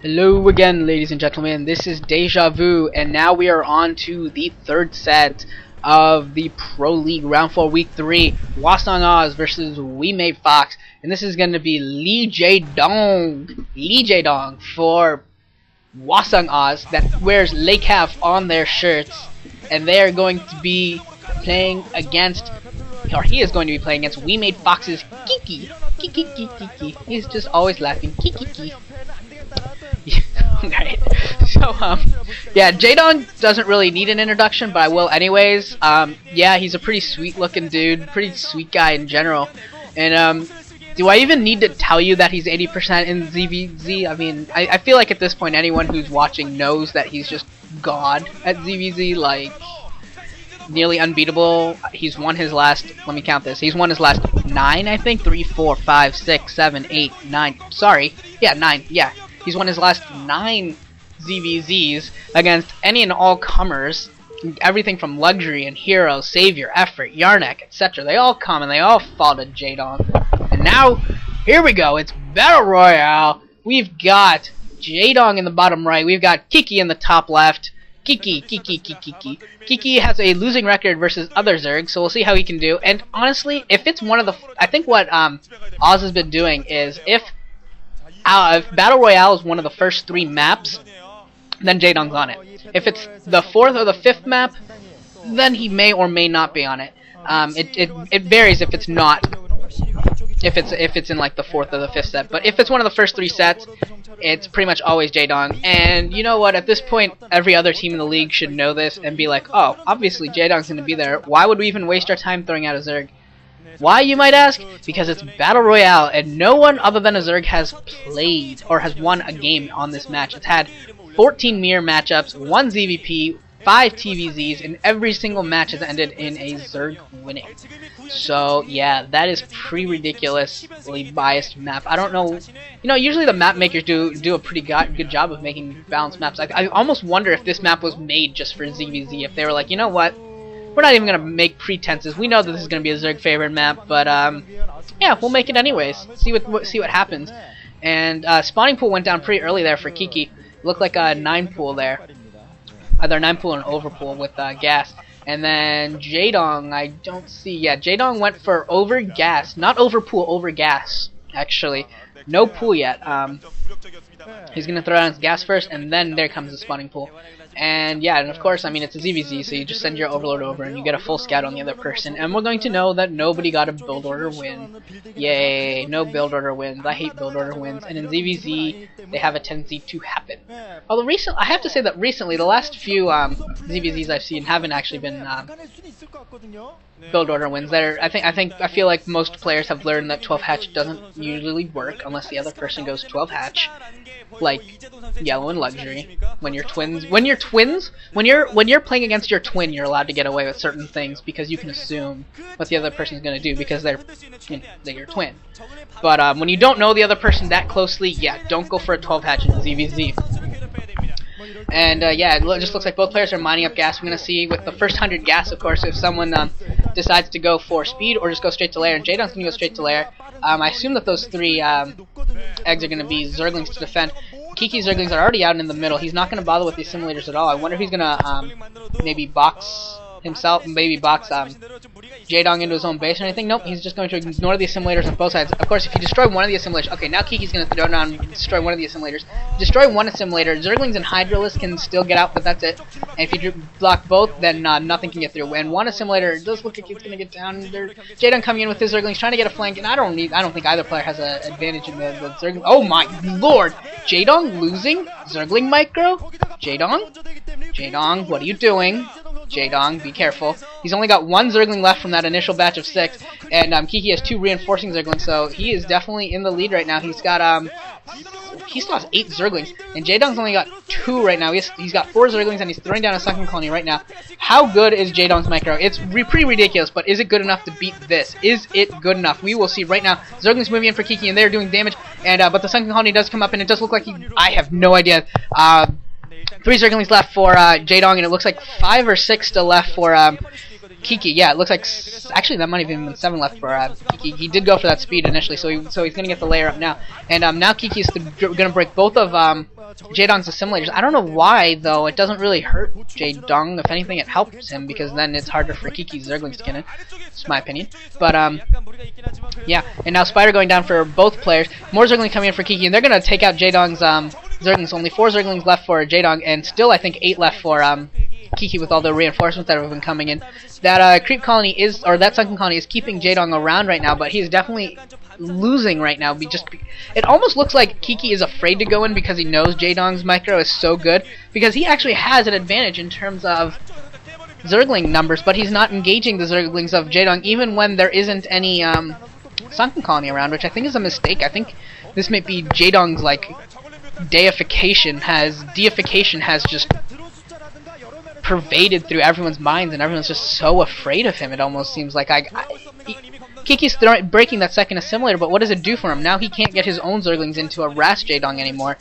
Hello again, ladies and gentlemen. This is Deja Vu, and now we are on to the third set of the Pro League Round 4 Week 3. Hwaesung Oz versus WeMade Fox, and this is going to be Keke Jaedong for Hwaesung Oz that wears Lake Half on their shirts, and they are going to be playing against, or he is going to be playing against WeMade Fox's Keke. He's just always laughing. Keke. Alright, so, yeah, Jaedong doesn't really need an introduction, but I will anyways. Yeah, he's a pretty sweet looking dude, pretty sweet guy in general. And, do I even need to tell you that he's 80% in ZVZ? I mean, I feel like at this point anyone who's watching knows that he's just God at ZVZ, like, nearly unbeatable. He's won his last, let me count this, he's won his last 9, I think? 3, 4, 5, 6, 7, 8, 9, sorry, yeah, 9, yeah. He's won his last 9 ZVZs against any and all comers, everything from Luxury and Hero, Savior, Effort, Yarnak, etc. They all come and they all fall to Jaedong. And now, here we go, it's Battle Royale. We've got Jaedong in the bottom right, we've got Keke in the top left. Keke has a losing record versus other Zerg, so we'll see how he can do. And honestly, if it's one of the, I think what Oz has been doing is if Battle Royale is one of the first 3 maps, then Jaedong's on it. If it's the 4th or the 5th map, then he may or may not be on it. It varies if it's not, if it's in like the 4th or the 5th set. But if it's one of the first 3 sets, it's pretty much always Jaedong. And you know what? At this point, every other team in the league should know this and be like, oh, obviously Jaedong's going to be there. Why would we even waste our time throwing out a Zerg? Why, you might ask? Because it's Battle Royale, and no one other than a Zerg has played or has won a game on this match. It's had 14 mirror matchups, 1 ZVP, 5 TVZs, and every single match has ended in a Zerg winning. So, yeah, that is pretty ridiculously biased map. I don't know, you know, usually the map makers do a pretty good job of making balanced maps. I almost wonder if this map was made just for ZVZ, if they were like, you know what? We're not even going to make pretenses. We know that this is going to be a Zerg favorite map, but yeah, we'll make it anyways. See what happens. And spawning pool went down pretty early there for Keke. Looked like a 9 pool there. Either 9 pool or an over pool with gas. And then Jaedong, I don't see. Yeah, Jaedong went for over gas. Not over pool, over gas, actually. No pool yet. He's going to throw out his gas first, and then there comes the spawning pool. And yeah, and of course, I mean, it's a ZVZ, so you just send your overlord over and you get a full scout on the other person. And we're going to know that nobody got a build order win. Yay, no build order wins. I hate build order wins. And in ZVZ, they have a tendency to happen. Although I have to say that recently, the last few ZVZs I've seen haven't actually been build order wins. I feel like most players have learned that 12 hatch doesn't usually work unless the other person goes 12 hatch. Like Yellow and Luxury. When you're playing against your twin, you're allowed to get away with certain things because you can assume what the other person's gonna do because they're your twin. But when you don't know the other person that closely, yeah, don't go for a 12 hatch in ZVZ. And yeah, it just looks like both players are mining up gas. We're gonna see with the first 100 gas, of course, if someone decides to go for speed or just go straight to lair. And Jaedong's gonna go straight to lair. I assume that those 3 eggs are going to be Zerglings to defend. Keke's Zerglings are already out in the middle. He's not going to bother with the assimilators at all. I wonder if he's going to maybe box himself, maybe box Jaedong into his own base or anything. Nope, he's just going to ignore the assimilators on both sides. Of course, if you destroy one of the assimilators, okay, now Keke's going to throw down and destroy one of the assimilators. Destroy one assimilator, Zerglings and Hydralisk can still get out, but that's it. And if you block both, then nothing can get through. And one assimilator does look like it's going to get down. Jaedong coming in with his Zerglings, trying to get a flank, and I don't think either player has an advantage in the Zergling. Oh my lord! Jaedong losing Zergling micro? Jaedong, what are you doing? Jaedong, be careful. He's only got 1 Zergling left from that initial batch of 6, and Keke has 2 reinforcing Zerglings, so he is definitely in the lead right now. He's got he still has 8 Zerglings, and Jaedong's only got 2 right now. He's got 4 Zerglings, and he's throwing down a sunken colony right now. How good is Jaedong's micro? It's pretty ridiculous, but is it good enough to beat this? Is it good enough? We will see right now. Zerglings moving in for Keke, and they're doing damage, and but the sunken colony does come up, and it does look like I have no idea. 3 Zerglings left for Jaedong, and it looks like 5 or 6 still left for Keke, yeah, it looks like actually that might have even been 7 left for Keke. He did go for that speed initially, so he's gonna get the layer up now. And now Keke's gonna break both of Jaedong's assimilators. I don't know why, though. It doesn't really hurt Jaedong. If anything, it helps him, because then it's harder for Keke's Zerglings to get in. It's my opinion. But, yeah. And now Spider going down for both players. More Zerglings coming in for Keke, and they're going to take out Jaedong's Zerglings. Only 4 Zerglings left for Jaedong, and still, I think, 8 left for Keke with all the reinforcements that have been coming in. That creep colony is, or that sunken colony is keeping Jaedong around right now, but he's definitely losing right now. It almost looks like Keke is afraid to go in because he knows Jaedong's micro is so good, because he actually has an advantage in terms of Zergling numbers, but he's not engaging the Zerglings of Jaedong even when there isn't any sunken colony around, which I think is a mistake. I think this might be Jaedong's like deification has just pervaded through everyone's minds, and everyone's just so afraid of him. It almost seems like Keke's breaking that second assimilator, but what does it do for him? Now he can't get his own Zerglings in to harass Jaedong anymore.